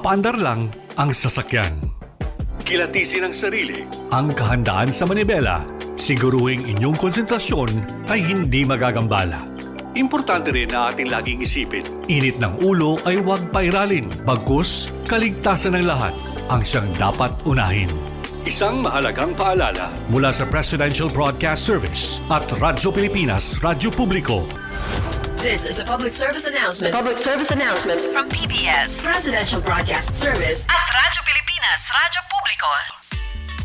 Paandar lang ang sasakyan. Kilatisin ang sarili, ang kahandaan sa manibela. Siguruhing inyong konsentrasyon ay hindi magagambala. Importante rin na ating laging isipin, init ng ulo ay huwag pairalin, bagkus kaligtasan ng lahat ang siyang dapat unahin. Isang mahalagang paalala mula sa Presidential Broadcast Service at Radyo Pilipinas, Radyo Publiko. This is a public service announcement. Public service announcement From PBS, Presidential Broadcast Service at Radyo Pilipinas, Radyo Publiko.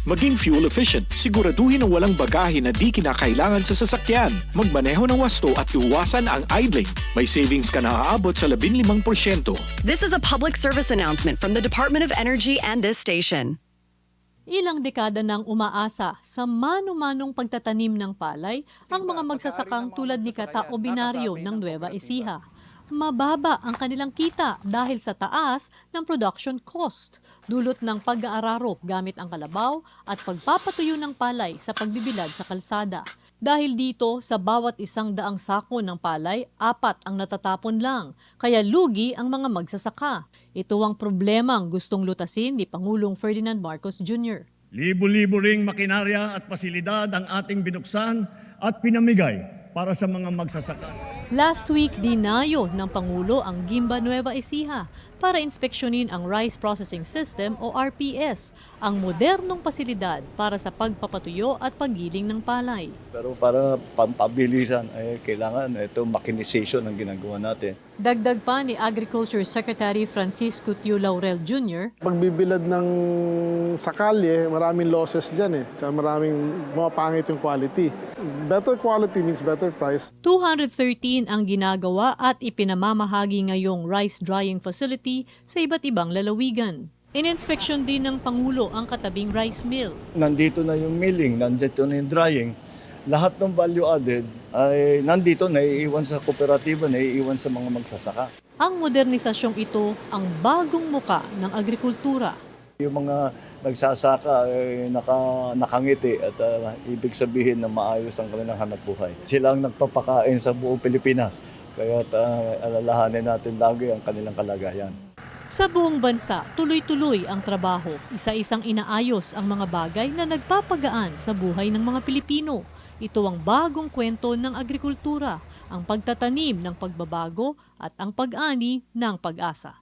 Maging fuel efficient, siguraduhin na walang bagahe na di kinakailangan sa sasakyan. Magmaneho ng wasto at iwasan ang idling. May savings ka na aabot sa 15%. This is a public service announcement from the Department of Energy and this station. Ilang dekada nang umaasa sa mano-manong pagtatanim ng palay ang mga magsasakang tulad ni Kata Obinaryo ng Nueva Ecija. Mababa ang kanilang kita dahil sa taas ng production cost, dulot ng pag-aararo gamit ang kalabaw at pagpapatuyo ng palay sa pagbibilad sa kalsada. Dahil dito, sa bawat 100 sako ng palay, 4 ang natatapon lang, kaya lugi ang mga magsasaka. Ito ang problemang gustong lutasin ni Pangulong Ferdinand Marcos Jr. Libo-libo ring makinarya at pasilidad ang ating binuksan at pinamigay para sa mga magsasaka. Last week, dinayo ng Pangulo ang Gimba Nueva Ecija para inspeksyonin ang Rice Processing System o RPS, ang modernong pasilidad para sa pagpapatuyo at paggiling ng palay. Pero para pampabilisan, kailangan ito mechanization ang ginagawa natin. Dagdag pa ni Agriculture Secretary Francisco Tiu Laurel Jr., Pagbibilad ng sa kalye, maraming losses dyan Tsaka maraming pangit yung quality. Better quality means better price. 213 ang ginagawa at ipinamamahagi ngayong rice drying facility sa iba't ibang lalawigan. Ininspeksyon din ng Pangulo ang katabing rice mill. Nandito na yung milling, nandito na yung drying. Lahat ng value added ay nandito, naiiwan sa kooperatiba, naiiwan sa mga magsasaka. Ang modernisasyong ito ang bagong muka ng agrikultura. Yung mga nagsasaka ay nakangiti at ibig sabihin na maayos ang kanilang hanapbuhay. Sila ang nagpapakain sa buong Pilipinas, kaya alalahanin natin lagi ang kanilang kalagayan. Sa buong bansa, tuloy-tuloy ang trabaho. Isa-isang inaayos ang mga bagay na nagpapagaan sa buhay ng mga Pilipino. Ito ang bagong kwento ng agrikultura, ang pagtatanim ng pagbabago at ang pag-ani ng pag-asa.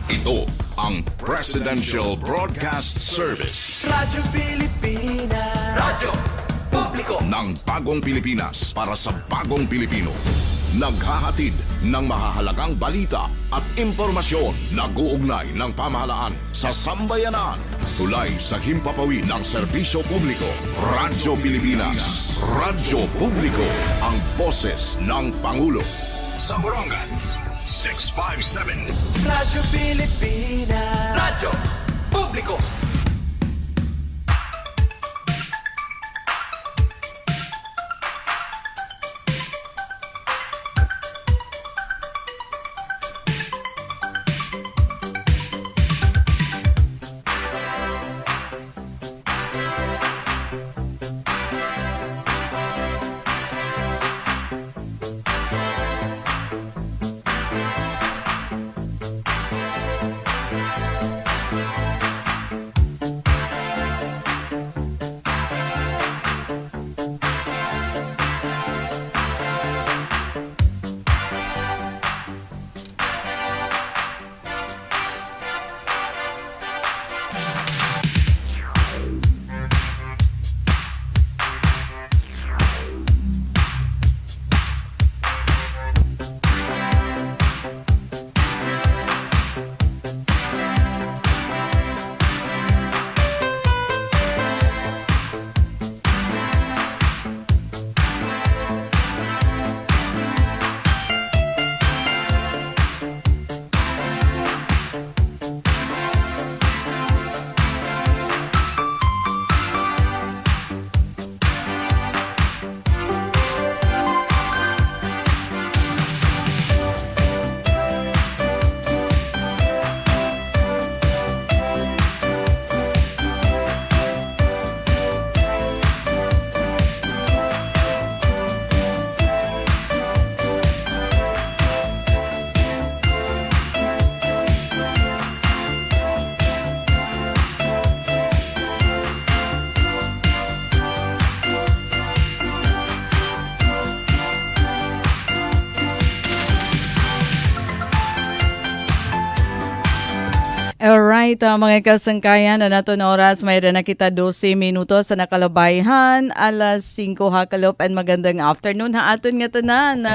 Ito ang Presidential Broadcast Service. Radyo Pilipinas, Radyo Publiko ng bagong Pilipinas para sa bagong Pilipino. Naghahatid ng mahahalagang balita at impormasyon na guugnay ng pamahalaan sa sambayanan. Tulay sa himpapawid ng serbisyo publiko. Radyo Pilipinas, Radyo Publiko, ang boses ng Pangulo. Sa Borongan, 657. Radyo Pilipinas, Radyo Publiko. Alright, mga kasangkayan, naton oras, mayroon na kita 12 minutos sa nakalabayhan, alas 5 hakalop, and magandang afternoon ha aton nga tanan.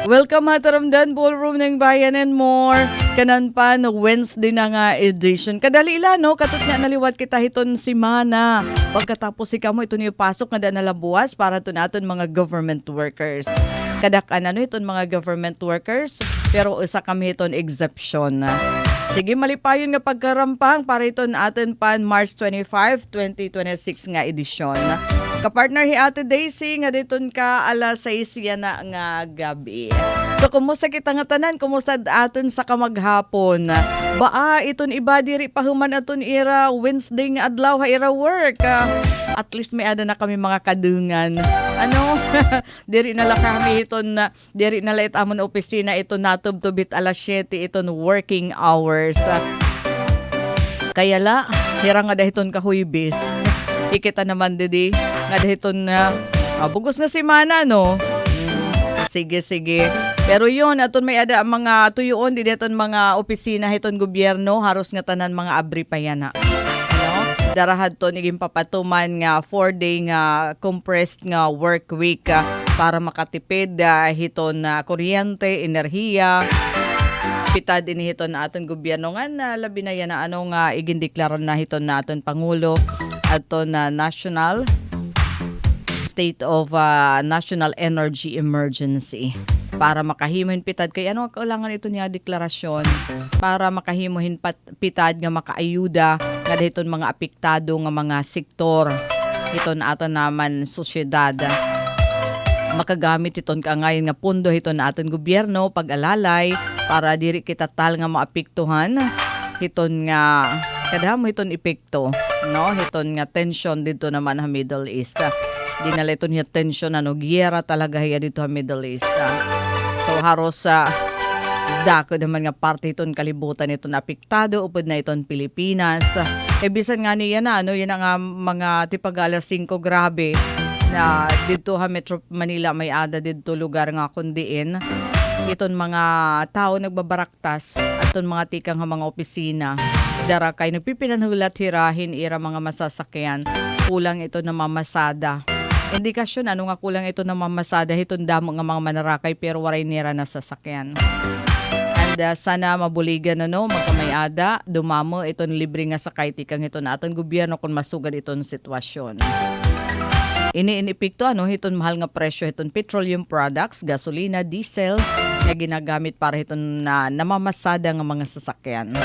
Welcome ha taramdan, Ballroom ng Bayan and more. Kanan pa no Wednesday na nga edition. Kadali ila no, katut nga naliwat kita hiton si Mana. Pagkatapos si kamo ito niyo pasok nga nalabuas para to naton mga government workers. Kadakan ano iton mga government workers, pero isa kami hiton exception. Sige, malipayon nga pagkarampang para iton atin pan March 25, 2026 nga edisyon. Kapartner hi Ate Daisy nga diton ka alas 6 yan na nga gabi. So kumusta kita nga tanan, kumusta aton sa kamaghapon? Baa iton iba diri pahuman aton ira Wednesday nga adlaw ha ira work. At least may ada na kami mga kadungan. Ano? Diri na la kami iton na diri na la amon opisina ito natubtubit alas 7 iton working hours. Kaya la hirang nga dahiton kahuybis. Ikita naman didi nga dahiton na bugos na si Mana no. Sige. Pero yun, aton may ada mga tuyoon di dahiton mga opisina hiton gobyerno haros nga tanan mga abri pa yan ha. Darahad to niging papatuman nga 4-day nga compressed nga work week para makatipid hiton na kuryente, enerhiya. Pitad din hiton na aton gobyerno nga na labi na yan na ano nga igindeklara na hiton na aton Pangulo aton na national state of national energy emergency. Para makahimuhin pitad kay ano kailangan ito niya deklarasyon para makahimuhin pitad nga makaayuda nga dahiton mga apektado nga mga sektor iton aton naman sosyedad makagamit iton kaangayon nga pondo iton na aton gobyerno pag-alalay para diri kita tal nga maapektuhan iton nga kadamo iton epekto no iton nga tension dito naman sa Middle East. Dinala iton nga tension ano giyera talaga hiya dito sa Middle East. So haros sa dako naman nga parte iton kalibutan iton apektado upod na iton Pilipinas. Bisan nga niya na ano yan nga mga tipagalas 5 grabe na dito ha Metro Manila may ada dito lugar nga kundiin. Iton mga tao nagbabaraktas aton mga tikang nga mga opisina. Dara kay nagpipinanhulat hirahin ira mga masasakyan. Kulang ito na mamasada. Indikasyon ano nga kulang ito na mamasada hiton damo nga mga manarakay pero waray nira na sasakyan. And sana mabuligan no magkamayada dumamo iton libre nga sakay tikang hiton aton gobyerno kung masugad iton sitwasyon. Iniinepekto ano hiton mahal nga presyo hiton petroleum products, gasolina, diesel nga ginagamit para hiton na namamasada nga mga sasakyan.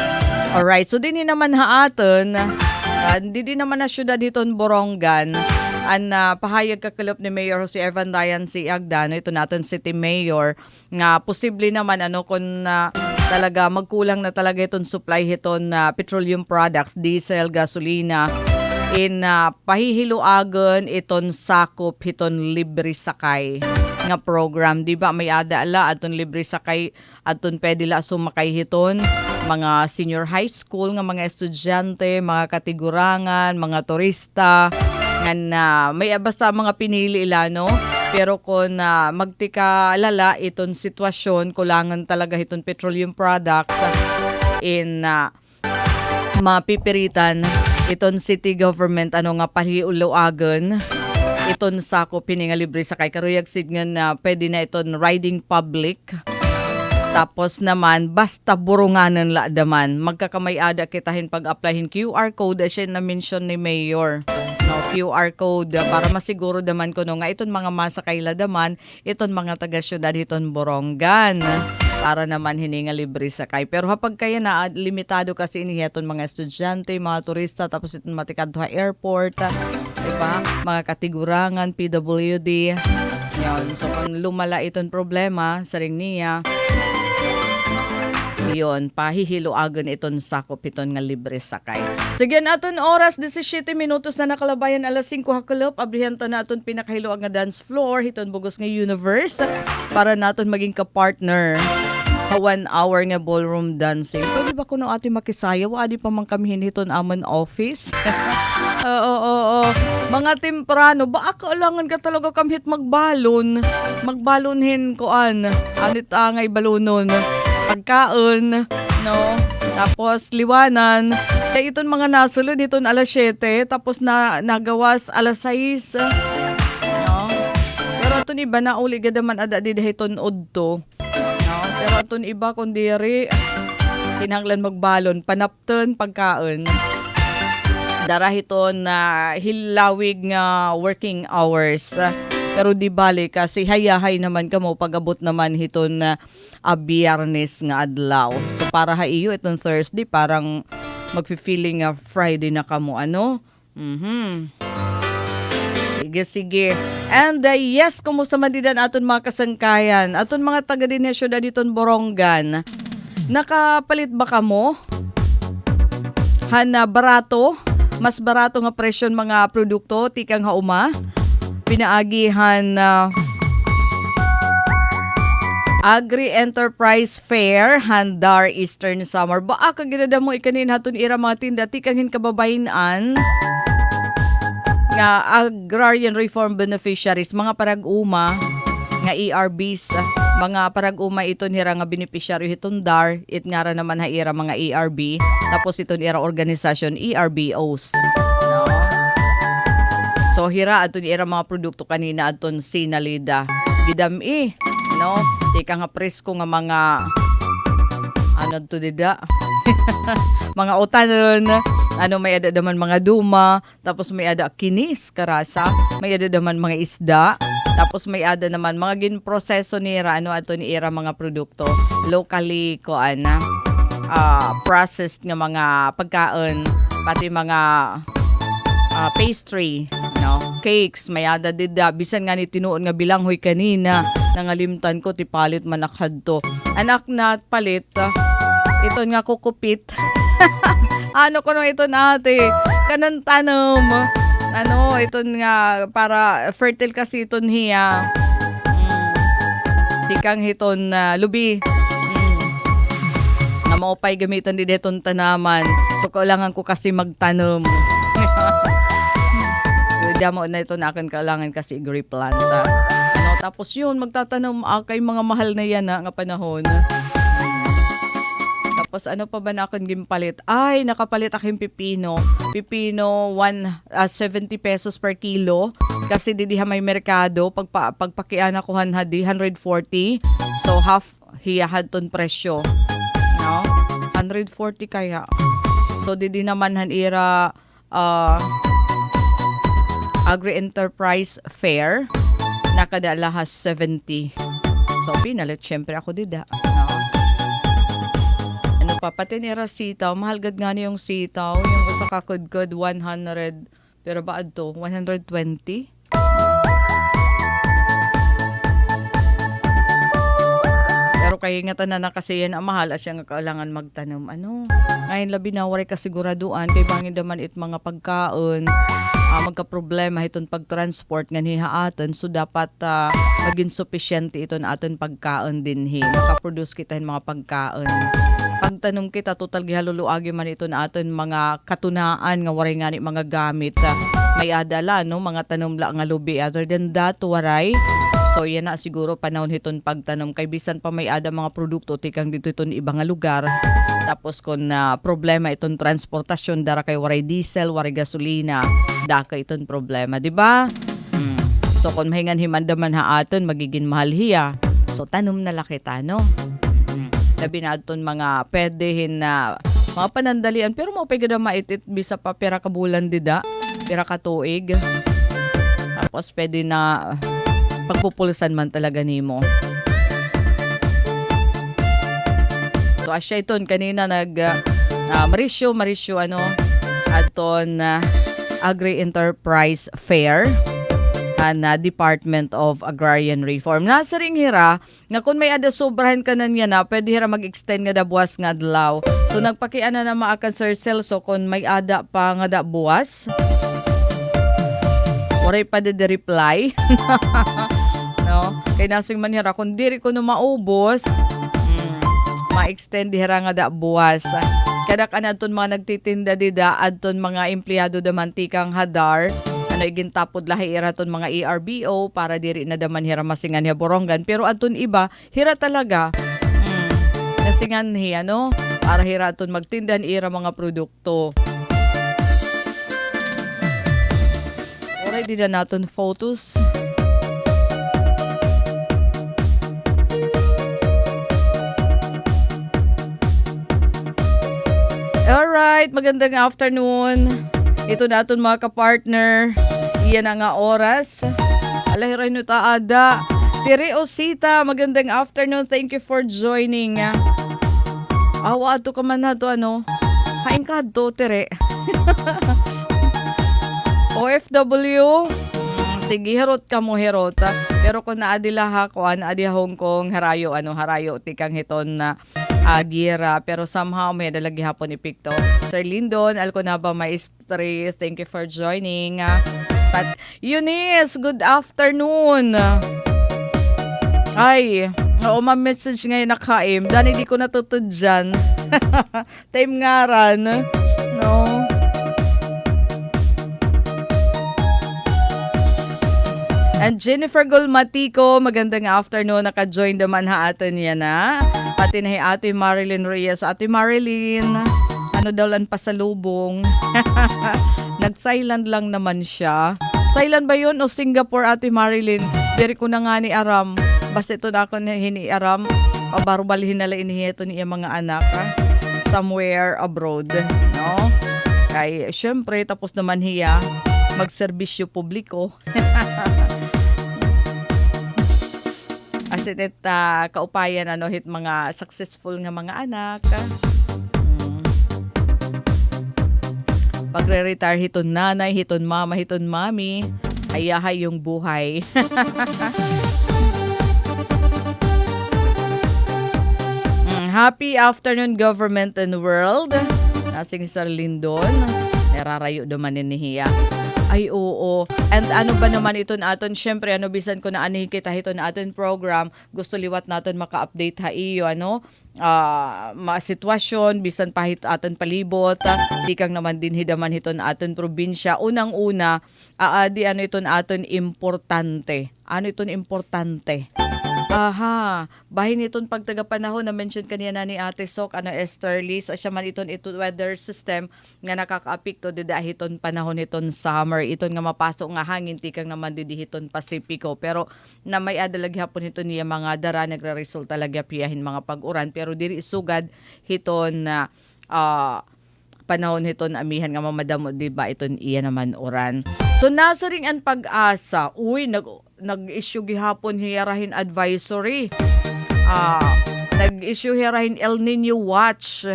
Alright, so din naman haaton hindi naman na syudad hiton Borongan. Pahayag kakalop ni Mayor Jose Evan Dayan si Agdano, ito natin City Mayor, nga posible naman kung talaga magkulang na talaga itong supply hiton petroleum products, diesel, gasolina, pahihiluagon iton sakop hiton libre sakay nga program. Di ba may adala aton libre sakay aton pwede la sumakay hiton mga senior high school nga mga estudyante, mga katigurangan, mga turista, nga may basta mga pinili ila no pero kung magtika lala iton sitwasyon kulangan talaga iton petroleum products mapipiritan iton city government nga pahiuluagon iton sako pininga libre sakay karuyag sid nga pwede na iton riding public. Tapos naman, basta burunganan la daman. Magkakamay-ada kitahin pag-applyin QR code as na mention ni Mayor. No, QR code para masiguro daman ko nga iton mga masakay la daman, iton mga taga-syudad iton Borongan. Para naman hininga libre sakay. Pero hapag kaya na limitado kasi iniya iton mga estudyante, mga turista, tapos iton matikad sa airport, diba? Mga katigurangan, PWD. Yan. So kung lumala iton problema sa ring niya, yun, pahihiluagon iton sakop iton nga libre sakay. Sige naton oras 17 minutos na nakalabayan alas 5 hakalop abrihan ta naton pinakahiluag nga dance floor hiton bugos nga universe para naton maging ka-partner. 1 hour nga ballroom dancing. Pwede ba kuno ati makisayaw adi pa man kami hiton amon office? Oo. Mga temprano ba kailangan ka talaga kamhit magbalon. Magbalonhin koan. Anit angay balonon. Pagkaon, no? Tapos liwanan. Kaya iton mga nasulod iton alas 7 tapos nagawas alas 6. No? Pero iton iba na uli gadaman ada di dahiton udto. No? Pero iton iba kundiri kinahanglan magbalon panapton pagkaon. Darahiton na hilawig nga working hours. Pero di bali kasi hayahay naman kamo pagabot naman hiton na Biyernes nga adlaw. So para haiyo itong Thursday parang magfi-feeling nga Friday na kamo ano. Sige. And yes, kumusta man din aton mga kasangkayan? Aton mga taga din syudad diton Borongan. Nakapalit ba kamo? Hana barato? Mas barato nga presyon mga produkto tikang hauma? Pinaagihan Agri-Enterprise Fair Handar Eastern Summer. Baa ka ginada mo ikanin hatun ira mga tinda tikanghin kababayinan nga Agrarian Reform Beneficiaries, mga parag-uma nga ERBs, mga parag-uma iton hira nga beneficiary hiton DAR, it nga ra naman ha ira mga ERB, tapos iton ira organisasyon ERBOs. No? So hira aton ira mga produkto kanina aton sinalida. Gidami, no? Tika nga presko nga mga ano to dida. Mga utanon, ano may ada daman mga duma, tapos may ada kinis karasa, may ada daman mga isda, tapos may ada naman mga ginproseso nira ano ato ni ira mga produkto locally ko ana processed nga mga pagkaon, pati mga pastry, no? Cakes, may ada dida. Bisan nga ni tinuon nga bilanghoy kanina. Nangalimtan ko, tipalit manakadto. Anak na palit, ito nga kukupit. Ano ko nung ito ate? Kanan tanom. Ano, ito nga para fertile kasi ito hiya. Tikang hiton lubi. Na maupay gamitan din itong tanaman. So, kailangan ko kasi magtanom. Damo na ito na akin kailangan kasi agree-planta. Ano, tapos yun, magtatanom kay mga mahal na yan nga panahon. Tapos ano pa ba na akin gimpalit? Ay, nakapalit aking pipino. Pipino, 70 pesos per kilo. Kasi didiha may merkado. Pagpakiana ko hanhadi, 140. So, half hiyahad ton presyo. No? 140 kaya. So, didi naman hanira Agri-Enterprise Fair, nakadalahas 70. So, pinalit syempre ako dida. No? Ano pa, pati nira sitaw, mahal gad nga yung sitaw, yung sa kakudkod 100, pero baad to, 120? Pero kaya nga tanan na kasi yan ang mahal, asya nga kailangan magtanom. Ano? Ngayon labi na, waray kasiguraduan, kay bangin naman it mga pagkaon, magka-problema iton pag-transport nga nihaatan, so dapat maging sufficiente iton aton pagkaon din makaproduce kita mga pagkaon. Pagtanom kita total gihaluluagi man iton aton mga katunaan nga waray nga ni mga gamit may adala no mga tanom la nga lubi, other than that waray. So yan na siguro panahon hiton pagtanom kay bisan pa may ada mga produkto tikang dito iton ibang lugar. Tapos kung problema itong transportasyon, dara kay waray diesel, waray gasolina, daka itong problema, di ba? So kung mahingan himandaman haatan, magiging mahal hiya. So tanom na lakita, no? Labi na itong mga pedehin na mga panandalian, pero mapigad na maitit, bisa pa pera ka bulan dida, pera ka tuig. Tapos pwede na pagpupulsan man talaga nimo. So asya iton kanina Marisyo ano aton Agri-Enterprise Fair na Department of Agrarian Reform. Nasa ring hira nga kung may ada sobrahan kanan yan pwede hira mag-extend nga da buwas nga adlaw. So nagpakiana na maakan Sir Celso kung may ada pa nga da buwas. Waray pa de reply. No? Kay nasing manhira kung diri ko no maubos ma-extend dihara nga da buwas. Kadak anadton mga nagtitinda dida adton mga empleyado da mantikang hadar ano igintapod lahi iraton mga ERBO para diri na daman hira masingan hiya borongan pero adton iba hira talaga nasingan hiya no para hiraton magtindahan ira mga produkto. Alright, di na natin photos. Alright, magandang afternoon. Ito na aton mga kapartner. Iyan na nga oras. Alahiray nyo taada. Tiri Osita, magandang afternoon. Thank you for joining. Awa ato ka man na to ano. Hain ka to, Tiri. OFW. Sige, herot ka mo, herot. Pero kung naadila ha, kung naadi Hong Kong, harayo, tikang hiton na gira. Pero somehow, may dalagi hapon ipikto. Sir Lindon, Alconaba Maestri, thank you for joining. Pat Eunice, good afternoon. Ay, ma-message ngayon na kaim. Dahil hindi ko natutod dyan. Time nga ran. No? And Jennifer Golmatico, magandang afternoon. Naka-join naman ha atin yan ha. Pati na Ate Marilyn Reyes. Ate Marilyn, ano daw lang pasalubong? Nag-silent lang naman siya. Silent ba yun o Singapore, Ate Marilyn? Diri ko na nga ni Aram. Basta ito na ako hini Aram. Pabarubalihin nala iniheto niya mga anak. Somewhere abroad. No? Kay, syempre, tapos naman hiya. Magserbisyo publiko. Asit kaupayan hit mga successful nga mga anak. Pagre-retire hiton nanay, hiton mama, hiton mami, ayahay yung buhay. Happy afternoon government and world. Nasing Sir Lindon. Nararayo naman niya. Ay, oo. And ano ba naman ito natin? Siyempre, bisan ko na kita ito na atin program. Gusto liwat natin maka-update ha iyo, sitwasyon, bisan pahit atin palibot. Di kang naman din hidaman ito na atin probinsya. Unang-una, ito na atin importante. Ano ito importante? Aha, bahin itong pagtagapanahon na mention kanina ni Ate Sok, Esther Liz, siya man itong weather system nga nakaka-apekto didahiton panahon iton summer, iton nga mapasok nga hangin, tikang naman didihiton Pasipiko, pero na may adalag hapon ito niya mga dara, nagre-result talaga piyahin mga pag-uran, pero diri sugad hiton na panahon hiton amihan nga mamadamo, diba iton iya naman uran. So nasa ring ang pag-asa, nag-issue gihapon hiyarahin advisory. Nag-issue hiyarahin El Nino Watch.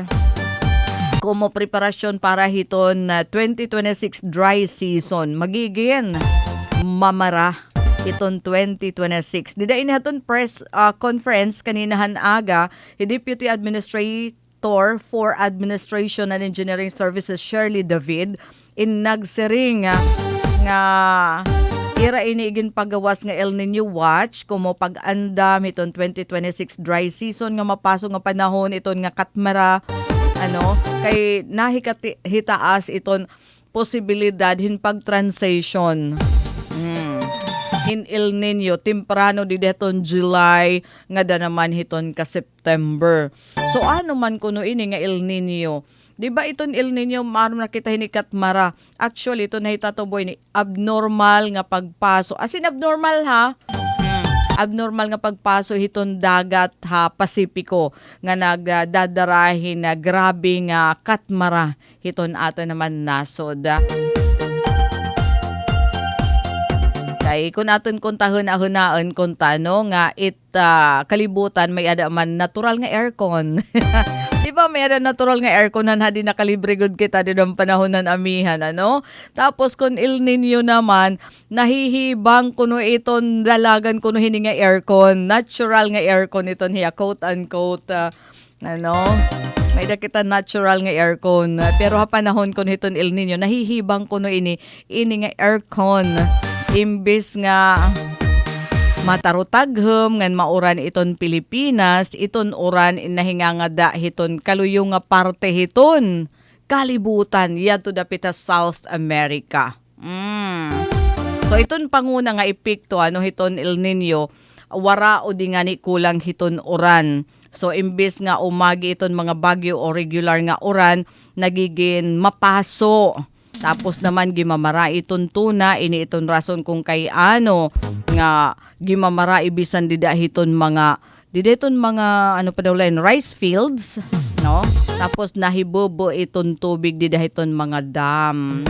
Como preparasyon para hiton 2026 dry season. Magiging mamara iton 2026. Dida inihaton press conference kaninahan aga, Deputy Administrator for Administration and Engineering Services Shirley David nagsering nga ira iniigin pagawas nga El Nino Watch kumo pag-andam iton 2026 dry season nga mapasok nga panahon iton nga katmara kay hitaas iton posibilidad hin pag-transition in El Nino temprano di deton July nga da naman hiton ka September. So ano man kuno ini nga El Nino? Di ba iton El Nino maram nakita hinikat mara? Actually ito nahitatuboy ni abnormal nga pagpaso. As in abnormal ha? Abnormal nga pagpaso hiton dagat ha Pasipiko nga nagdadarahin na grabe nga katmara hiton ato naman nasod. Kay kung aton kuntahon-ahunaan kung tano nga kalibutan may ada man natural nga aircon. Di ba may ada natural nga aircon na di nakalibre good kita di ng panahon ng amihan Tapos kung El Nino naman nahihibang kuno iton dalagan kuno hini nga aircon, natural nga aircon iton hiya quote unquote may dakita natural nga aircon pero ha panahon kun hiton El Nino nahihibang kuno ini nga aircon imbis nga matarutaghem ngan mauran iton Pilipinas iton uran inahingangada hiton kaluyo nga parte hiton kalibutan yato dapita South America. So iton panguna nga epekto hiton El Nino wara o di nga ni kulang hiton uran So imbis nga umagi iton mga bagyo o regular nga uran, nagiging mapaso. Tapos naman gimamara iton tuna, ini iton rason kung kay ano nga gimamara ibisan didahiton mga ano pa daw lain, rice fields, no? Tapos nahibobo iton tubig didahiton mga dam.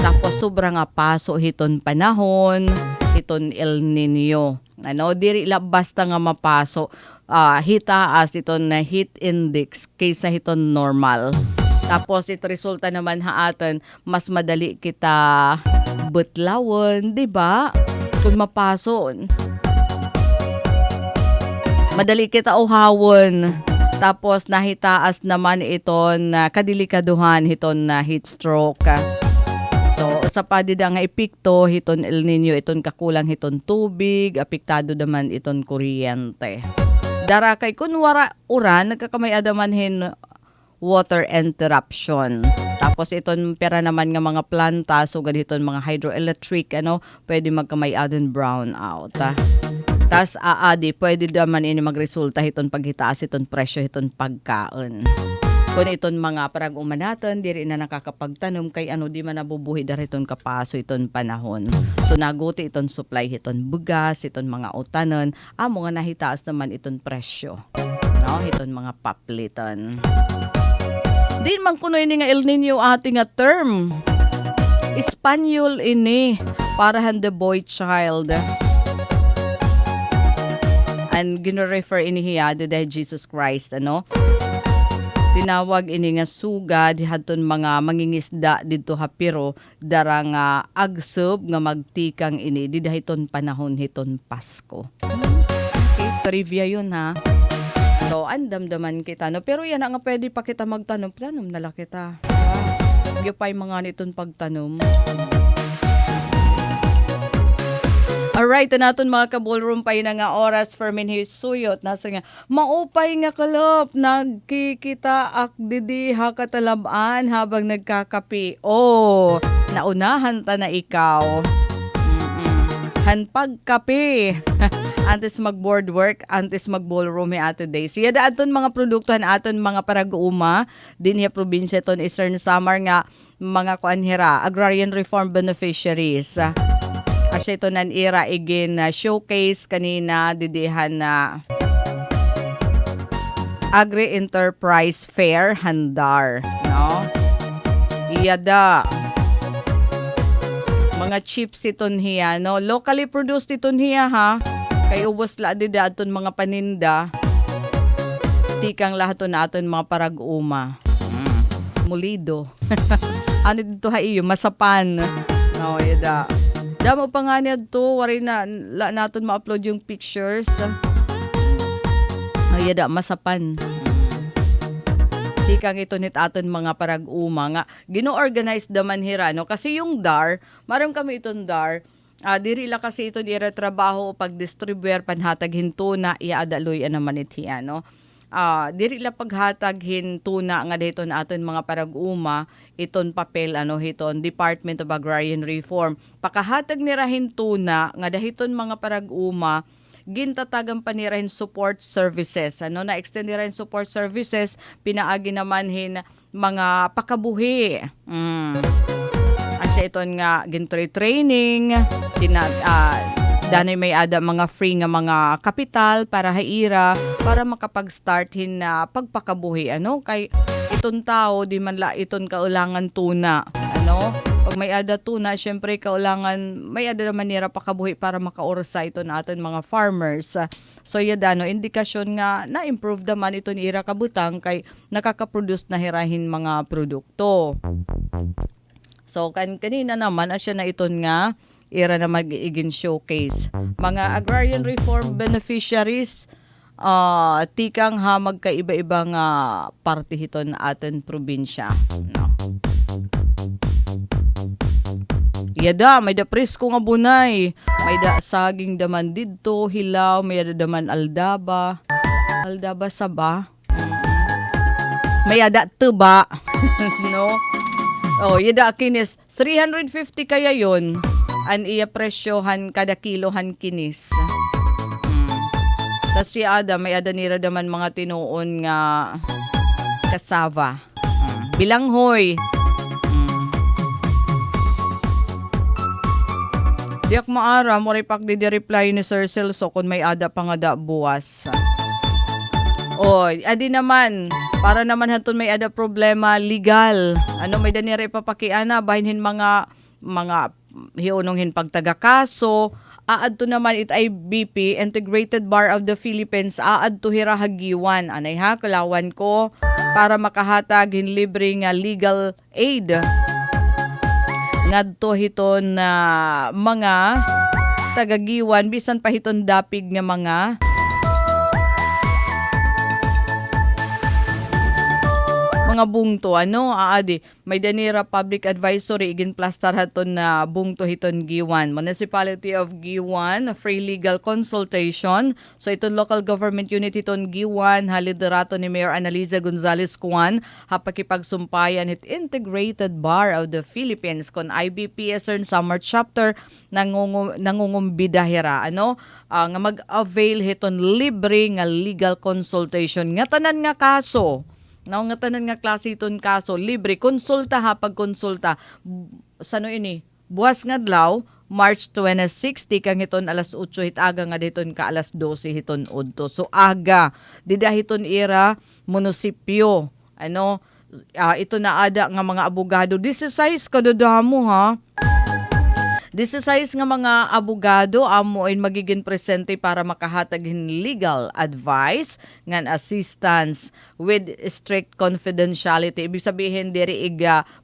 Tapos sobrang nga paso hiton panahon, iton El Nino. Ano, diri la basta nga mapaso, hitaas iton na heat index kaysa hiton normal. Tapos ito resulta naman haaton, mas madali kita butlawon, di ba? Kung mapason. Madali kita uhawon. Tapos nahitaas naman iton kadilikaduhan hiton na heat stroke. So sa padida nga epekto hiton El Nino, iton kakulang hiton tubig, apektado naman iton kuryente. Dara kay kunwara uran nagkakamay adamanhin water interruption. Tapos iton pera naman nga mga planta, so gaditon mga hydroelectric, ano, pwede magkamay adon brown out. Tas aadi pwede naman ini magresulta hiton paghitaas iton presyo hiton pagkaon. Kung iton mga parang umanatan, diri na nakakapagtanom kay ano di man nabubuhi dariton kapaso iton panahon. So naguti iton supply hiton bugas, iton mga utanon, amo nga nahitaas naman iton presyo. No, iton mga papliton. Din man kuno ini nga El Nino ating nga term. Espanyol ini para the boy child. And gino-refer ini hiya dahil Jesus Christ, ano? Tinawag ini nga sugad hadton mga mangingisda didto hapiro dara nga agsub nga magtikang ini didahiton panahon hiton Pasko. Okay, trivia yun ha. So andamdaman kita no, pero yan nga pwede pa kita magtanom nala kita. Gyupay mga niton pagtanom. Alright, naton mga ka-ballroom pa na nga oras for minhis suyot. Nasa nga, maupay nga kalop, nagkikita akdidi hakatalaban habang nagkakapi. Oh, naunahan ta na ikaw. Hanpagkapi. Antes mag-board work, antes mag-ballroom ato day. So yada aton mga produkto, aton mga parag-uma, din hiya probinsya ton Eastern Samar nga mga kuanhira, agrarian reform beneficiaries. Kasi ito nan ira again showcase kanina didihan na Agri-Enterprise Fair Handar, no? Iyada. Mga chips iton hiya, no? Locally produced iton hiya ha. Kay ubos la di daton mga paninda. Tikang lahat naton mga parag-uma. Mulido. Ano dito ha iyo? Masapan. No, iyada. Damo pa nga niya to, wari na natin ma-upload yung pictures. Ayada, masapan. Tikang ito nit aton mga parag-uma nga. Gino-organize daman hira, no? Kasi yung DAR, maram kami itong DAR, diri la kasi ito ira trabaho pag-distribuer panhatag hinto na iaadaloy naman itiya, no? Diri la paghatag hintuna nga dito na aton mga parag-uma iton papel hiton Department of Agrarian Reform pakahatag nira hintuna nga dahiton mga parag-uma gintatagan pa nirahin support services na extend nirahin support services pinaagi naman hin mga pakabuhi asya iton nga gintoy training danay may ada mga free nga mga kapital para haira para makapag-start hin na pagpakabuhi kay iton tao di man la iton kaulangan tuna pag may ada tuna syempre kaulangan may ada naman nira pakabuhi para makaorsa iton aton mga farmers so yada indikasyon nga na-improve naman iton ira kabutang kay nakaka-produce na hirahin mga produkto so kanina naman asya na iton nga ira na mag-igin showcase. Mga agrarian reform beneficiaries, tikang ha magkaiba-ibang parte hiton aton probinsya. No. Yada, may da presko nga bunay. May da saging daman didto, hilaw, may da daman aldaba. Aldaba saba. May ada tuba. No? Oh, yada kinis. 350 kaya yon. An iya presyohan kada kilohan kinis. Tas si Ada, may adanira naman mga tinuon nga kasava. Bilanghoy. Diyak maara, mo ripak di reply ni Sir Celso kung may ada pa nga da buwas. Oy, adi naman, para naman haton may ada problema legal. Ano may danira ipapakiana, bahinhin mga hiunonghin pagtagakaso. Aad to naman it IBP, Integrated Bar of the Philippines, aad to hirahagiwan. Anay ha, kalawan ko para makahatag hin libre nga legal aid. Ngadto hiton na mga tagagiwan bisan pa hiton dapig nga mga bungto aadi may danira public advisory igin plastar haton na bungto hiton Giwan. Municipality of Giwan, free legal consultation. So iton local government unit hiton Giwan, haliderato ni Mayor Analiza Gonzalez Cuan, hapakipagsumpayan hit Integrated Bar of the Philippines kon IBP Eastern Samar Chapter nangungumbida hira nga mag-avail hiton libre nga legal consultation nga tanan nga kaso. Nga tanan nga klase iton kaso, libre, konsulta ha, pagkonsulta. Sano ini? Buwas nga adlaw, March 26, kang hiton alas 8, hit aga nga diton ka alas 12 hiton udto. So aga, dida hiton ira, munisipyo. Ito na ada nga mga abogado. 16 kadadamo ha. 16 nga mga abogado amoin magiging presente para makahatag legal advice ngan assistance with strict confidentiality. Ibig sabihin diri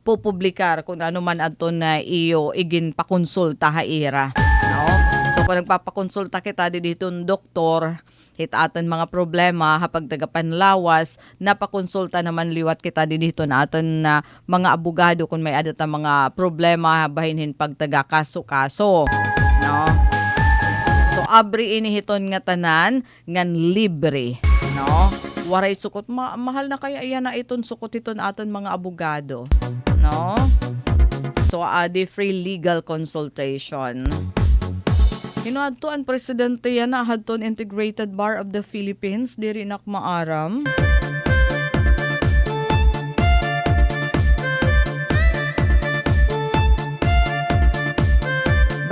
pupublikar kung ano man adto na iyo igin pakonsulta haira. So kung nagpapakonsulta kita dito doktor, hitatan mga problema hapag tagapanlawas, napakonsulta naman liwat kita dito na aton na mga abogado kung may adata mga problema bahinhin pagtaga kaso-kaso. So abri inihiton nga tanan ngan libre. Waray sukot, mahal na kaya iyan na iton sukot iton aton mga abogado. So adi free legal consultation. Hinuadto ang presidente yan na hadton Integrated Bar of the Philippines, diri nak maaram.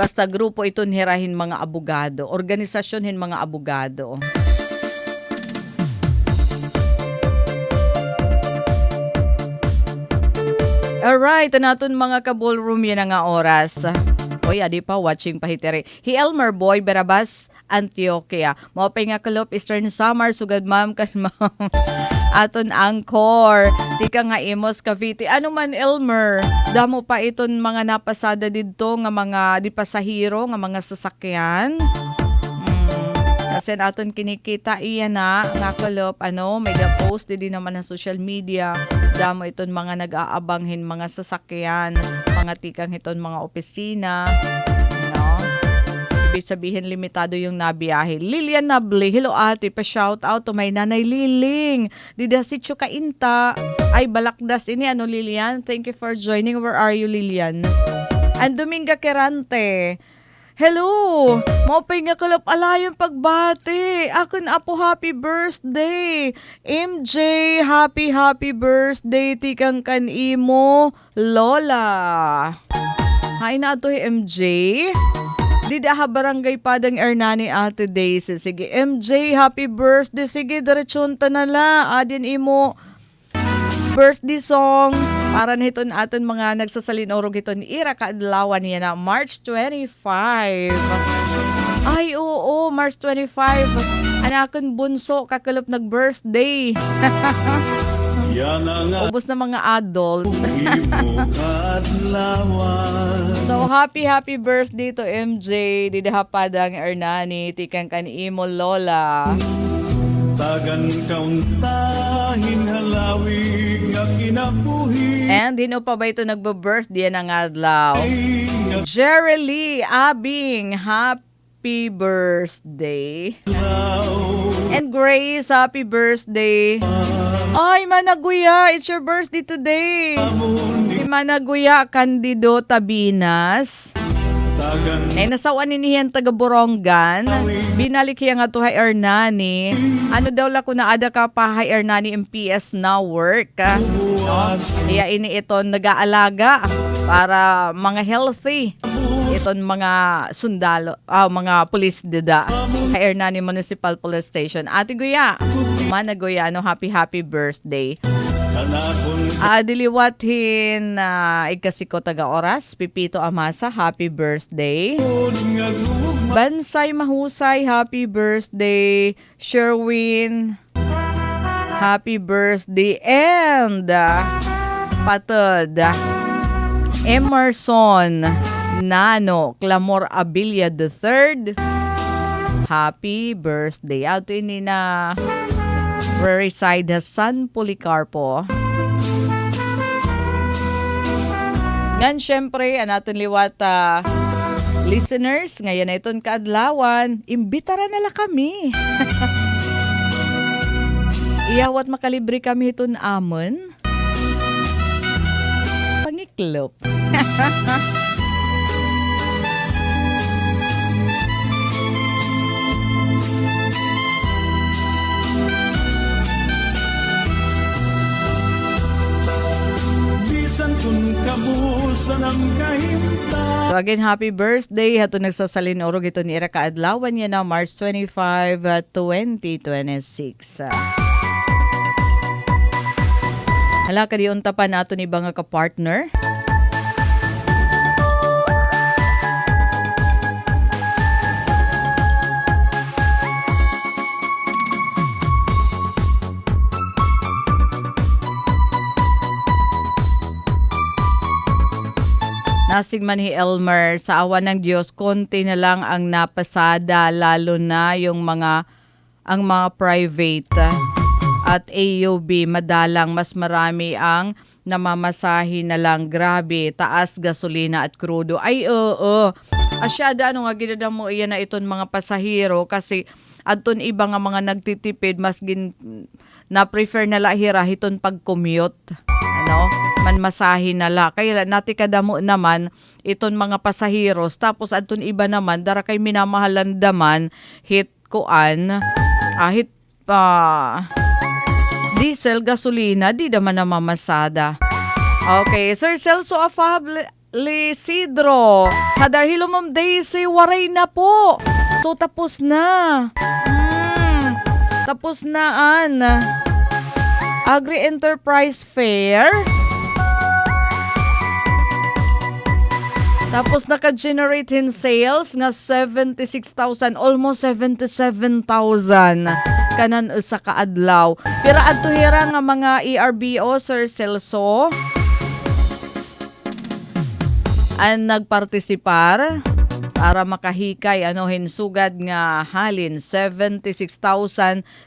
Basta grupo iton hirahin mga abogado, organisasyon hin mga abogado. Alright, naton mga ka-ballroom yan nga oras. Oy, adi pa watching pahitere. Hi Elmer Boy Barabas Antioquia. Mao pa nga Kalop Eastern Samar sugad ma'am kas ma'am. Aton angkor. Tika nga Imos Cavite. Ano man Elmer? Damo pa iton mga napasada didto nga mga di pasahero nga mga sasakyan. Kasi naton kinikita iyan na nga Kalop may post di naman sa social media. Damo iton mga nag-aabanghin mga sasakyan, mga tikang hiton mga opisina. Ibig sabihin limitado yung nabiyahe. Lilian Nable, hello ate, pa-shout out to my nanay Liling. Dida si Chukainta. Ay, balakdas ini. Lilian? Thank you for joining. Where are you, Lilian? And Dominga Kerante. Hello! Maupay nga Kalop alayong pagbati. Akon apo happy birthday. MJ, happy birthday. Tikang kanimo, Lola. Hay na ito MJ. Dida ha barangay Padang Ernani ate Daisy. Sige MJ, happy birthday. Sige, diretsyon na la. Adin imo birthday song. Para niton aton mga nagsasalinurog iton ira kaadlawan niya na March 25. Ay oo, March 25. Anakon bunso kakalop nag-birthday. Ubos na mga adult. So happy birthday to MJ. Dida Padang Ernani tikang kanimo Lola. Tagan kauntahin halawig nga kinabuhi. And dino pa ba ito nagbe-birthday ng adlaw? Jerry Lee Abing, happy birthday. And Grace, happy birthday. Ay, Managuya, it's your birthday today. Si Managuya Candido Tabinas. Nasawan niyan taga Borongan. Binalik siya nga to hay Ernani. Ano daw la kung naada ka pa hay Ernani MPS na work. No? Kaya ini ito nag-aalaga para mga healthy. Iton mga sundalo, mga police dida. Hay Ernani Municipal Police Station. Ate Guya, Managoya, no, happy birthday. Diliwatin ikasiko taga oras, Pipito Amasa, happy birthday. Bansay Mahusay, happy birthday. Sherwin, happy birthday. And Patod, Emerson Nano Clamor Abilia III, happy birthday. Ato ini na Riverside San Policarpo. Ngan syempre, natin liwat listeners, ngayon na iton kaadlawan, imbitara nala kami. Iyawat makalibre kami iton amon. Pangiklop. So again, happy birthday. Hato nagsasalin orog ito ni Ira kaadlawan niya na March 25, 2026. Hala, kadiunta pa nato ni ba nga ka-partner? Nasig man ni Elmer, sa awa ng Diyos, konti na lang ang napasada, lalo na yung mga private at AUB, madalang mas marami ang namamasahi na lang. Grabe, taas gasolina at krudo. Ay, asyada, ano nga ginada mo iyan na iton mga pasahero kasi aton iba nga mga nagtitipid, mas na-prefer na lahira iton pag-commute. Ano? Manmasahi na la. Kaya nati kadamo naman iton mga pasaheros. Tapos aton iba naman, dara kay minamahalan daman, hit diesel, gasolina, di naman namamasada. Okay, Sir Celso Afable Sidro, Hadarhilo Ma'am Daisy, waray na po. So tapos na. Tapos naan. Agri-Enterprise Fair. Tapos naka-generate in sales nga 76,000, almost 77,000 kanan sa kaadlaw. Pero adto hira nga mga ERBO, Sir Celso, ang nagpartisipar para makahikay hinsugad nga halin 76,970.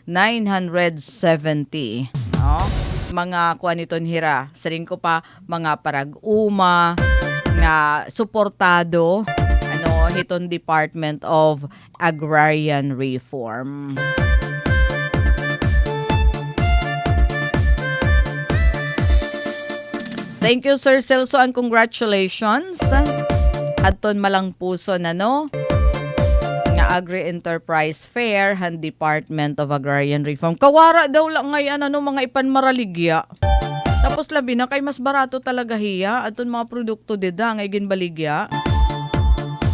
No? Mga kuan niton hira, saring ko pa mga parag-uma nga suportado hiton Department of Agrarian Reform. Thank you, Sir Celso, and congratulations. Adton malang puso nga Agri-Enterprise Fair han Department of Agrarian Reform. Kawara daw lang ngayon mga ipanmaraligya. Tapos labi na kay mas barato talaga hiya aton mga produkto dida ngay ginbaligya.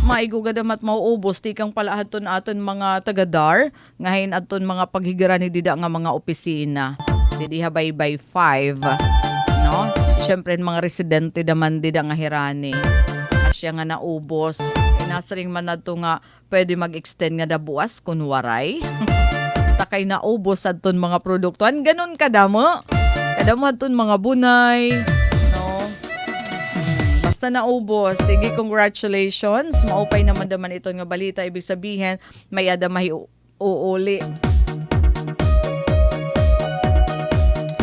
Maiguga damat mauubos tikang pala aton mga tagadar ngahin aton mga paghigara ni dida nga mga opisina. Didi habay by 5. No? Syempre mga residente daman dida nga hirani. Asya nga naubos. Nasaring man nato nga pwede mag-extend nga da buwas kun waray. Takay naubos aton mga produkto. Ganon kadamo. Kadamo aton mga bunay. No? Basta naubos. Sige, congratulations. Maupay naman ito nga balita. Ibig sabihin, may adamay uuli.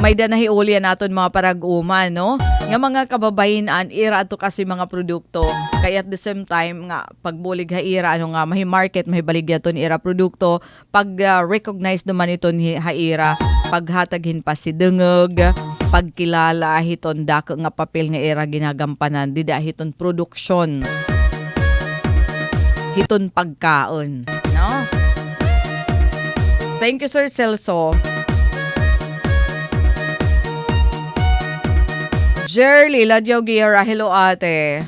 May danahiuli naton mga parag-uma, no? Nga mga kababayinan, ira ato kasi mga produkto. Kaya at the same time, nga, pagbulig haira, mahi market, mahi baligya ton ira produkto. Pag recognize naman ito ni haira, paghataghin pa si dengeg, pagkilala hiton dako nga papel nga ira ginagampanan, dida hiton produksyon. hiton pagkaon. No? Thank you, Sir Celso. Jerly Ladyaw Guerra, hello ate.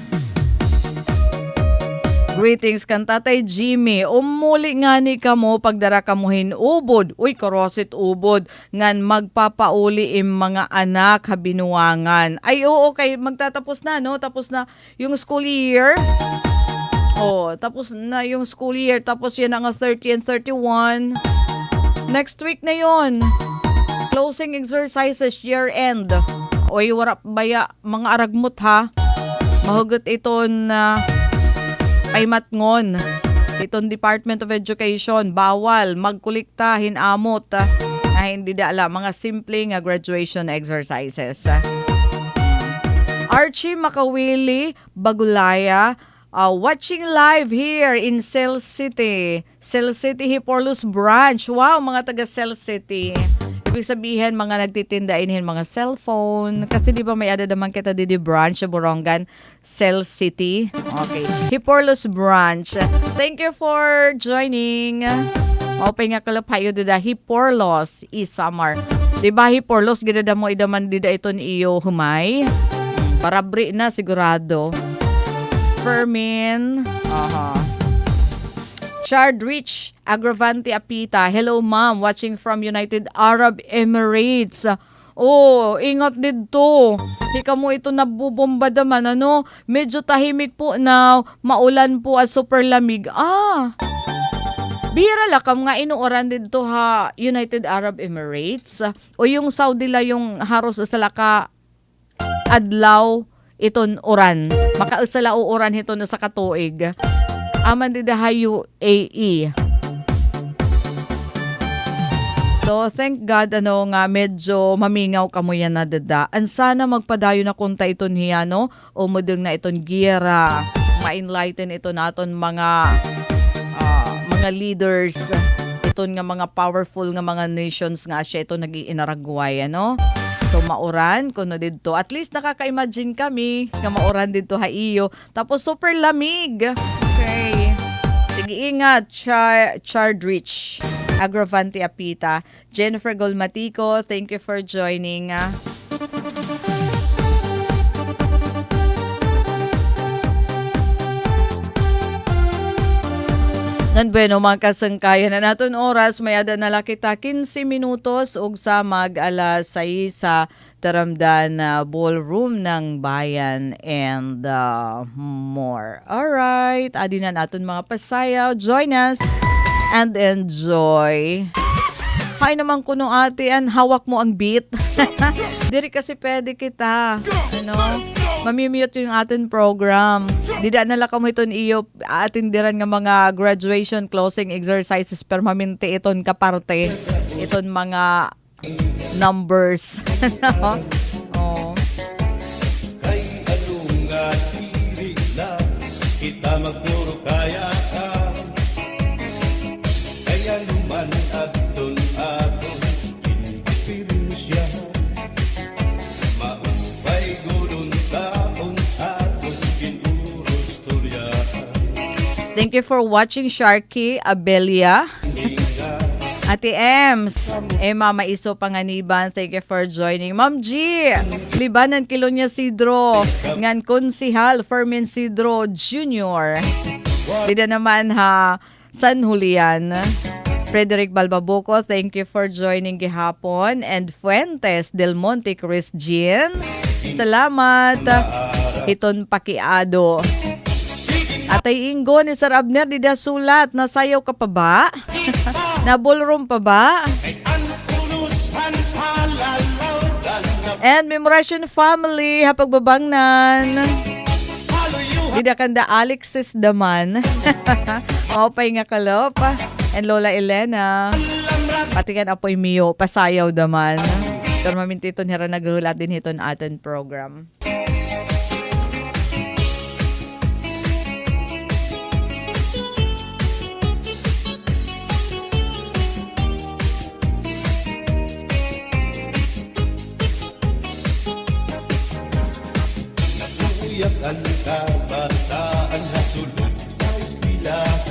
Greetings kan Tatay Jimmy. Umuli nga ni kamo pagdara kamuhin ubod. Uy, karosit ubod. Ngan magpapauli im mga anak habinuangan. Ay, oo, kay magtatapos na, no? Tapos na yung school year. Oh, tapos na yung school year. Tapos yan ang 30 and 31. Next week na yon. Closing exercises, year end. Oy, warap baya, mga aragmot ha. Mahugot ito na ay matngon. Itong Department of Education, bawal magkulikta, hinamot na hindi dala mga simple nga graduation exercises. Archie Makawili, Bagulaya, watching live here in Cell City. Cell City, Hiporlos Branch. Wow, mga taga Cell City. Ibig sabihin, mga nagtitinda inhin mga cellphone. Kasi di ba may ada naman kita di branch sa Borongan, Cell City. Okay. Hiporlos Branch. Thank you for joining. Maupay nga kalapayo dida Hiporlos Isamar. Di ba Hiporlos, gidada mo idaman dida iton iyo humay? Parabri na sigurado. Fermin. Chardrich Agravante Apita. Hello ma'am, watching from United Arab Emirates. Oh, ingat dito. Hika mo ito nabubomba naman, ano? Medyo tahimik po na maulan po at super lamig. Bihira lakam nga inuoran dito ha, United Arab Emirates. O yung Saudi la yung haros sa laka adlaw iton oran. Makausala oran hito na sa katuig. Aman di dahayo UAE. So, thank God, nga, medyo mamingaw kamo yan na dada. An sana magpadayo na kunta iton hiya, no? O mudeng na iton gira. Ma-enlighten ito naton mga leaders. Iton nga mga powerful nga mga nations nga siya ito nag-iinaragway, no? So, mauran, kuno dito. At least nakaka-imagine kami nga mauran dito ha iyo. Tapos, super lamig. Okay. Sige, ingat. Chardrich Agravante Apita. Jennifer Golmatico, thank you for joining. Nan bueno, mga kasangkayan na naton oras, may ada na kita 15 minutos ug sa mag-alas 6 sa Taramdan Ballroom ng Bayan and more. Alright, adi na naton mga pasayaw. Join us and enjoy. Hay naman kuno ate, hawak mo ang beat. Diri kasi pwede kita. Ano? Mamimute yung atin program. Dida nala kamo iton iyo atindiran nga mga graduation closing exercises per maminti iton kaparte. Iton mga numbers. Oh. Kay alunga diri na kita magpuro kaya ka. Kaya luman aton aton kinipirun siya. Maupay gudon taon aton kinurus turya. Thank you for watching, Sharky Abelia. Ate Ems, Mama Iso Panganiban, thank you for joining. Ma'am G, Libanan Kilonya Sidro, Ngan Konsihal Fermin Sidro Jr. Dida naman ha, San Julian. Frederick Balbabuco, thank you for joining gihapon. And Fuentes Del Monte Chris Jean, salamat. Hiton Pakiado. Atay Ingo ni Sir Abner, dida sulat, nasayaw ka pa ba? Na ballroom pa ba? And Memoration Family, hapagbabangnan. Dida kanda Alexis Daman. Mapay nga kalop. And Lola Elena. Pati kan apoy Mio, pasayaw daman. Pero maminti ito nira naghulat din hiton aton program. Uyak ang kabataan na sulod sa eskwelahan.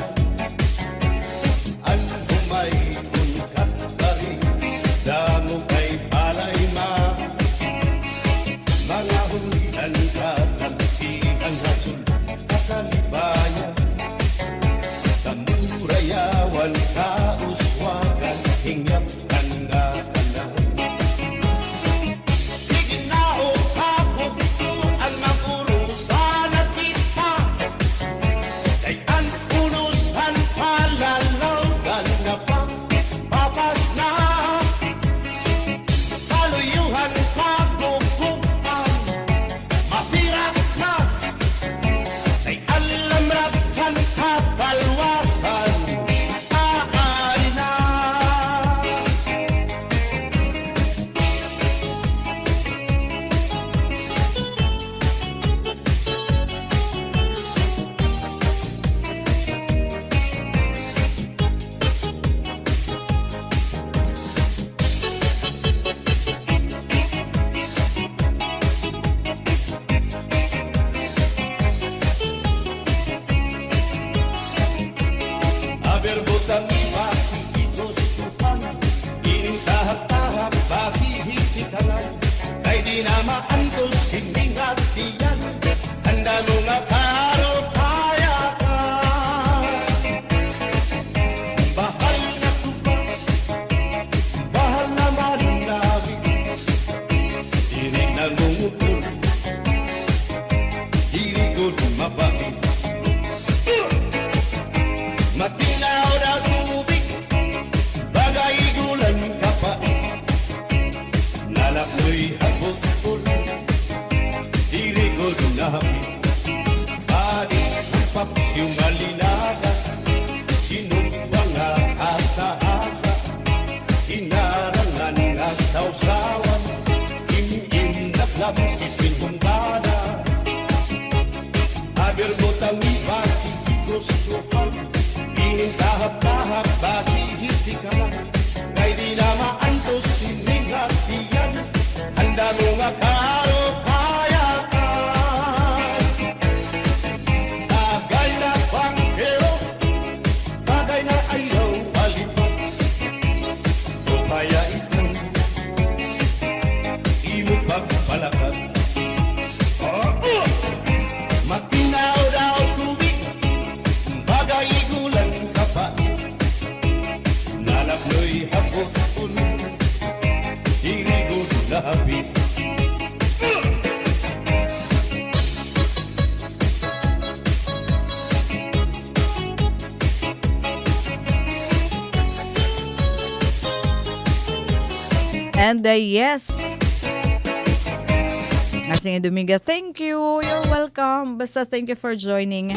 di na maantos siningat siyan. Handa mo nga karo kaya ka. Bahal na tuba, bahal na manlabi. Dinig na lumutol, dirigod mabaki. Matinaw na tubig, bagay gulan kapait. Nalak mo'y habot ulo, dirigod na hapit. Adik ang paps yung malinaga, sinubang nga asa-asa. Inarangan nga sausawan, im-im-laklap si pinhumbada. Aber botang ibasi, gustuhan, inintahap-tahap, basi hitikalan. Kay di na maantos siningat iyan, handa mo nga karo kaya ka. Tagay na bangkero, tagay na ayaw palipat. O kaya ito, imo pagpalakat. Matinaw daw tubig, bagay gulan kapait. Nalak mo'y hapot ulo, dirigod na hapit. And yes. Asing Dominga, thank you. You're welcome. Basta thank you for joining.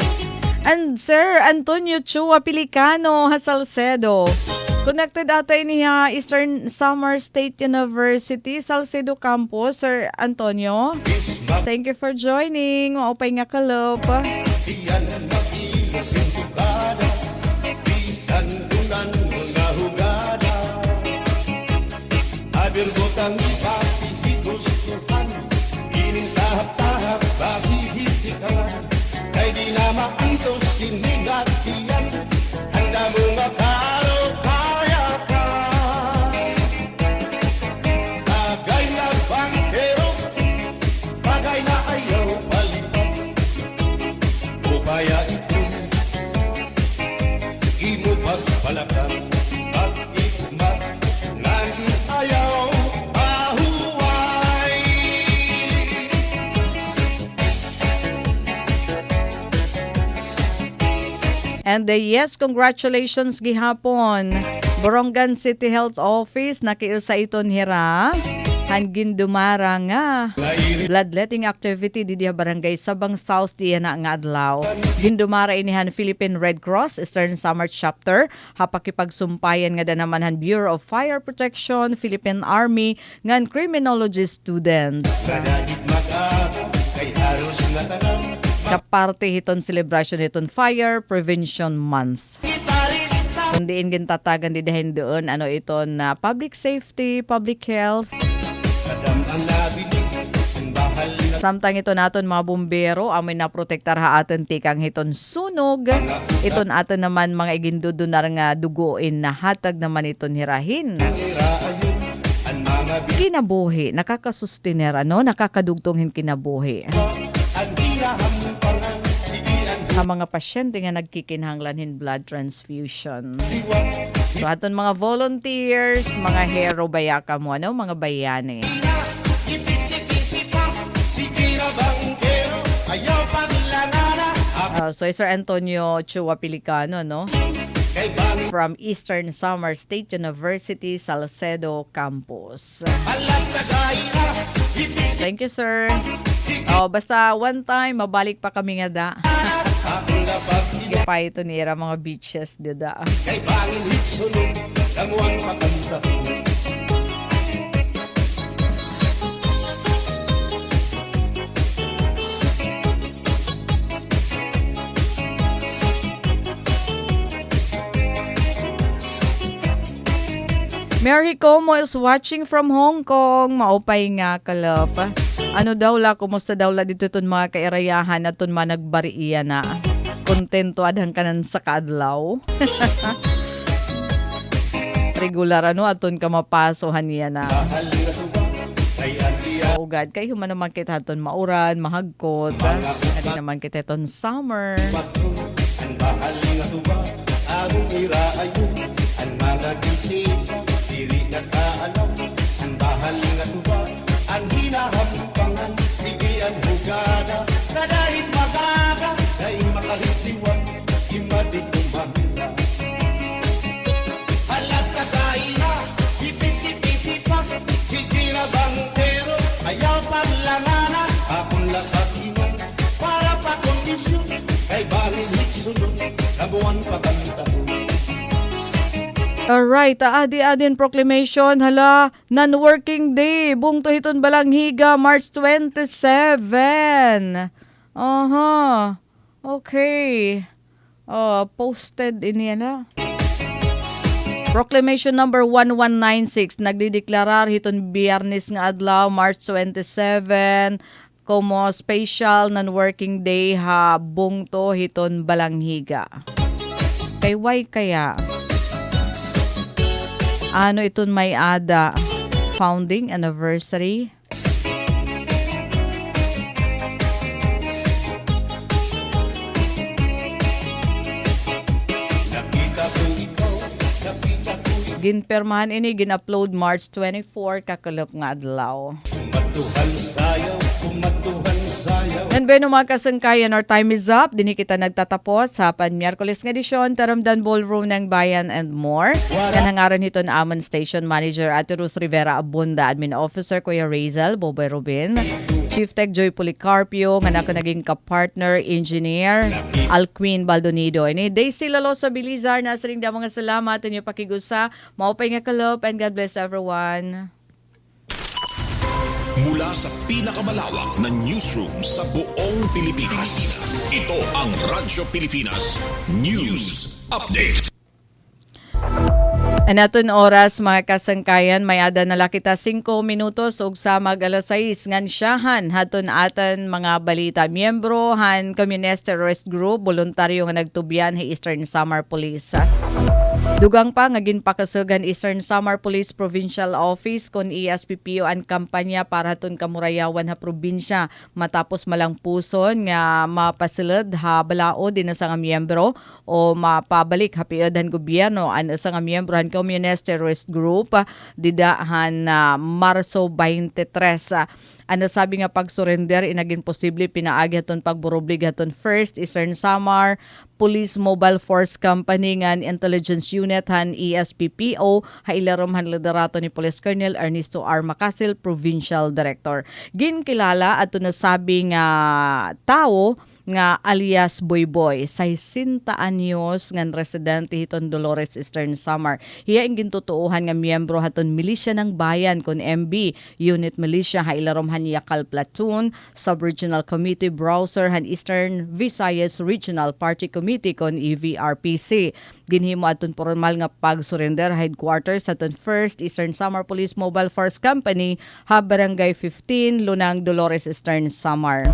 And Sir Antonio Chua Pilicano Salcedo. Connected atay niya Eastern Summer State University, Salcedo Campus. Sir Antonio, thank you for joining. Maupay nga kalop. Siyan makilap yung tukada, bisan dunan mga hugada. Aber botang basi higustuhan, inintahap-tahap basi hitikalan. Kay di na maantos siningat siyan, handa mo nga karo kaya ka. Tagay na bangkero, bagay na ayaw palipat. O kaya ito, imo pagpalakan. At ikmat, nang ayaw ahuway. And yes, congratulations gihapon. Borongan City Health Office nakiusa iton hira. Hangin dumara nga. Bloodletting activity di diya barangay Sabang South diya na nga adlaw. Gindumara inihan Philippine Red Cross Eastern Summer Chapter. Hapakipagsumpayan nga danamahan Bureau of Fire Protection, Philippine Army, ngan criminology students. Kadagit mag-abo, kay haros nga tanam. Kaparte hiton celebration hiton Fire Prevention Month. Gitarista, Kundiin gintatagan di dahin doon ano ito na public safety, public health. kadam ang nabilig, ang bahal na Samtang ito naton mga bumbero, amoy na protektar ha aton tikang hiton sunog. Iton aton naman mga igindudunar nga duguin na hatag naman iton hirahin. raayon. Ang mga Kinabuhi, nakakasustener ano, nakakadugtonghin kinabuhi. ang hinahampangan, sige ang Sa mga pasyente nga nagkikinhanglanhin blood transfusion. diwat. So aton mga volunteers, mga hero bayaka mo ano, mga bayani. Ipisi-pisi pa, sige na bangkero, ayaw paglangana. So Sir Antonio Chua Pilicano no, Kay bang from Eastern Summer State University, Salcedo Campus. alat na gaira, ipisi Thank you, sir. Basta one time, mabalik pa kami nga da. akong lapag ina. Pa ito nira mga beaches da. Kay bangin hitsunod, kamuang makanta. Mary Como is watching from Hong Kong. Maupay nga kalap. Ano daw la, kumusta daw la dito ton mga kairayahan at ton managbariya na. Kontento adhan kanan sa kaadlaw. Regular ano aton ka mapasohan niya na. Mahal na tuba, kay aliya kaugad. Kay human naman kita ton mauran, mahagkot. Kani naman kita ton summer. Ang bahal nga tuba, among iraayon. Ang mga gisita, diri na kaalam. Ang bahal nga tuba, ang hinahampangan. Sige ang hugada, na dahil magaga, dahil makaritiwan, imadi kumamila. Halat ka kaina, ipisi-pisi pa, sige na bangkero, ayaw paglanganan, akong lakakinan, para pa kondisyon, kay bangin hitsunod, kabuan pagkanta mo. Alright, adi-adin proclamation, hala, non-working day, buong tuhiton Balanghiga, March 27. Okay. Posted ini na. Proclamation number 1196, nagdideklarar hiton Biyernes nga adlaw, March 27, como special non-working day ha buong tuhiton Balanghiga. Kay why kaya? Ano iton may ada? Founding anniversary? Ginpermahan ini, gin-upload March 24, kakalop nga adlaw. Kumatuhan sayaw, kumatuhan sayaw. And bueno mga kasangkayan, our time is up. Dini kita nagtatapos sa Miyerkules nga edisyon, Taramdan Ballroom ng Bayan and more. Kanangaran nito na Amon Station Manager Ate Ruth Rivera Abunda, Admin Officer Kuya Razel Boboy Rubin, Chief Tech Joy Policarpio, nga nako naging kapartner Engineer Alquin Baldonido. Ini Daisy Lalosa Bilizar, nasa ring da mga salamat inyo pakigusa. Maupay nga kalop and God bless everyone. Mula sa pinakamalawak na newsroom sa buong Pilipinas. Ito ang Radyo Pilipinas News Update. Anaton oras mga kasangkayan, may ada na kita 5 minutos ug sa mag alas 6 ngan siyahan haton atan mga balita. Miyembro han Communist Terrorist Group voluntaryo nga nagtubyan sa Eastern Samar Police. Dugang pa nga ginpakasugan Eastern Samar Police Provincial Office kon ESPPO ang kampanya para haton kamurayawan ha probinsya matapos malang puson nga mapasilid ha balao din sa nga miyembro o mapabalik ha piadan gobyerno an sa nga miyembro han Communist Terrorist Group didahan Marso 23. Ano sabi nga pag-surrender inagin posible pinaagi haton pagburublig haton First Eastern Samar Police Mobile Force Company ngan Intelligence Unit han ESPPO ha ilarom han liderato ni Police Colonel Ernesto R. Macasil, Provincial Director. Ginkilala ato na sabi nga tao nga alias Boyboy, 60 anyos ngan residente hiton Dolores Eastern Samar. Hiya ing gintutuohan nga miyembro haton milisya ng bayan kon MB, Unit Militia ha ilarom han Yakal Platoon, Sub-Regional Committee Browser han Eastern Visayas Regional Party Committee kon EVRPC. Ginhimo aton formal nga pag-surrender headquarters aton First Eastern Samar Police Mobile Force Company ha Barangay 15, Lunang, Dolores Eastern Samar.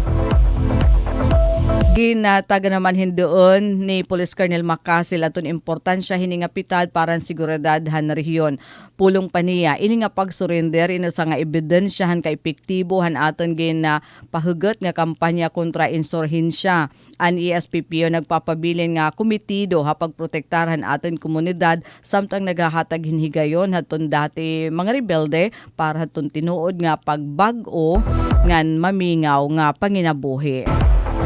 Ginataga naman hindoon ni Police Colonel Macasil aton importansya hininga pitad para seguridad han rehiyon. Pulong paniya ini nga pag-surrender ino sa nga ebidensyahan ka epektibo han aton gina pahugot nga kampanya kontra insurhensya. An ESPPO nagpapabilin nga komitido ha pagprotektahan aton komunidad samtang nagahatag hinhigayon haton dati mga rebelde para haton tinuod nga pagbag-o ngan mamingaw nga panginabuhi.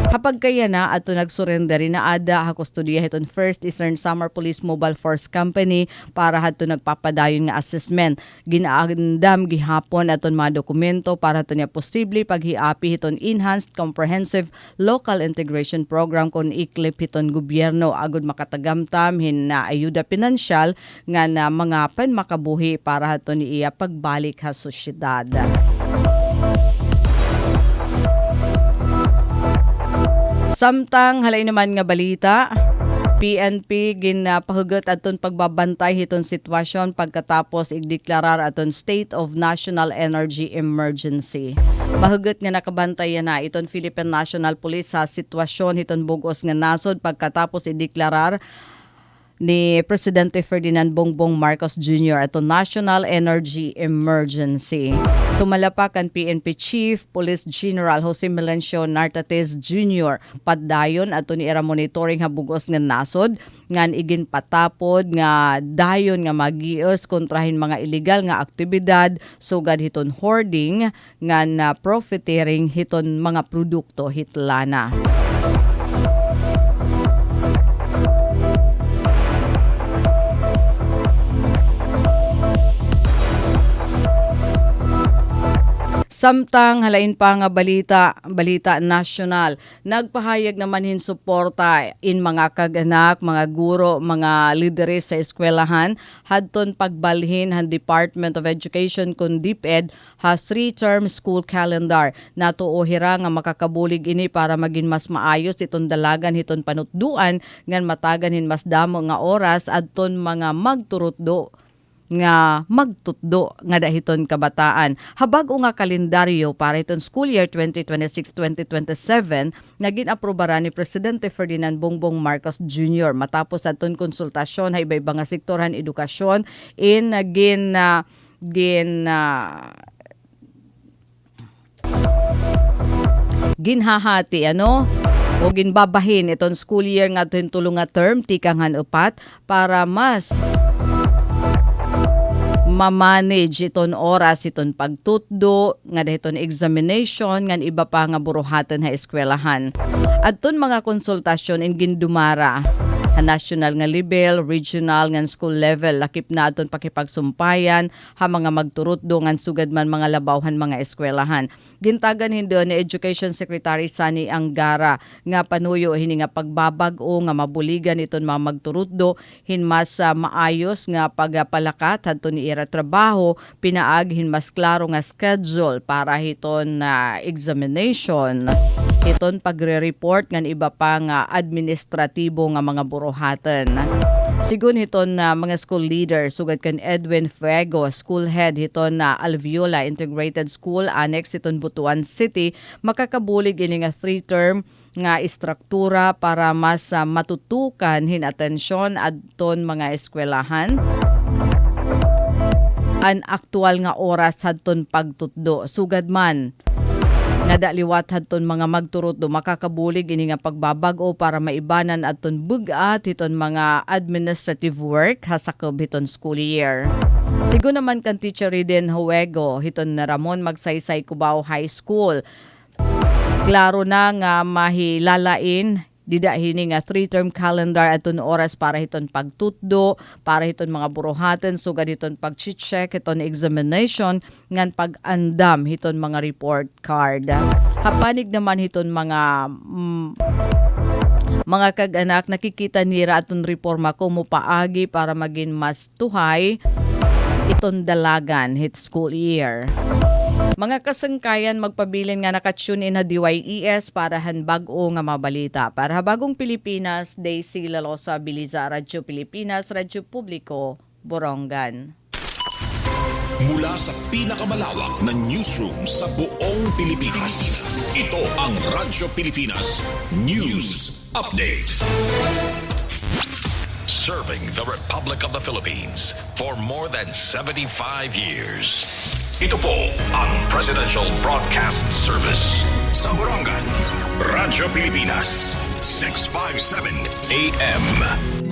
Kapag kaya na ato nagsurrender na ada ha kustodiya hiton First Eastern Samar Police Mobile Force Company para hato nagpapadayon nga assessment. Ginaagdam gihapon aton mga dokumento para hato niya posible paghiapi hiton Enhanced Comprehensive Local Integration Program kon iklip hiton gobyerno agud makatagamtam hin na ayuda pinansyal nga na mga panmakabuhi para hato ni iya pagbalik ha sosyedad. Samtang halay naman nga balita, PNP ginapahugot aton pagbabantay hiton sitwasyon pagkatapos igdeklarar aton State of National Energy Emergency. Mahugot nga nakabantayan na iton Philippine National Police sa sitwasyon hiton bugos nga nasod pagkatapos ideklarar ni Presidente Ferdinand Bongbong Marcos Jr. aton National Energy Emergency. Sumalapak ang PNP Chief Police General Jose Melencio Nartates Jr. Padayon ato ni era monitoring habugos nga nasod ngan igin patapod nga dayon nga magios kontrahin mga illegal nga aktibidad sugad hiton hoarding ngan profiteering hiton mga produkto hitlana. Samtang halain pa nga balita nasyonal, nagpahayag naman hin suporta in mga kaganak, mga guro, mga lideres sa eskwelahan hadton pagbalhin han Department of Education kun DepEd has 3-term school calendar. Natuohira nga makakabulig ini para maging mas maayos iton dalagan hiton panutduan ngan matagan hin mas damo nga oras adton mga magturutdo nga magtutdo nga dahiton kabataan. Habag nga kalendaryo para iton school year 2026-2027 naging aprobara ni Presidente Ferdinand Bongbong Marcos Jr. matapos aton konsultasyon ha iba-iba nga sektorhan edukasyon in ginhahati o ginbabahin iton school year nga tulong nga term tikangan upat para mas ma-manage iton oras iton pagtutdo nga dahiton examination ngan iba pa nga buruhatan ha eskwelahan. Adton mga konsultasyon in gindumara ha national nga level, regional ngan school level lakip na aton pakipagsumpayan ha mga magturutdo ngan sugad man mga labawhan mga eskwelahan. Gintagan hindo ni Education Secretary Sani Angara nga panuyo hini nga pagbabag-o nga mabuligan iton mga magturutdo hin mas maayos nga pagpalakat hadto ni ira trabaho pinaag hin mas klaro nga schedule para hiton examination iton pagre-report ngan iba pa nga administratibo nga mga buruhatan. Sigun hiton mga school leaders sugad kan Edwin Fuego, school head hiton Alviola Integrated School Annex hiton Butuan City, makakabulig ini nga 3-term nga istruktura para mas matutukan hin atensyon adton mga eskwelahan an aktual nga oras hadton pagtutdo sugad man nga daliwat hadton mga magturutdo makakabulig ini nga pagbabag-o para maibanan adton bugat hiton mga administrative work hasakob hiton school year. Sigo naman kan Teacher Riden Huego hiton na Ramon Magsaysay Cubao High School. Klaro na nga mahilalain dida hini nga 3-term calendar aton oras para hiton pagtutdo, para hiton mga buruhaten sugad hiton pag-check hiton examination ngan pag-andam hiton mga report card. Hapanig naman hiton mga kag-anak nakikita nira aton reforma kumo paagi para maging mas tuhay iton dalagan hit school year. Mga kasangkayan magpabilin nga nakatune in na DYES para hanbag-o nga mabalita. Para habagong Pilipinas, Daisy Lalosa Biliza, Radyo Pilipinas, Radyo Publiko, Borongan. Mula sa pinakamalawak na newsroom sa buong Pilipinas, ito ang Radyo Pilipinas News Update. Serving the Republic of the Philippines for more than 75 years. Ito po ang Presidential Broadcast Service sa Borongan, Radyo Pilipinas, 657 AM.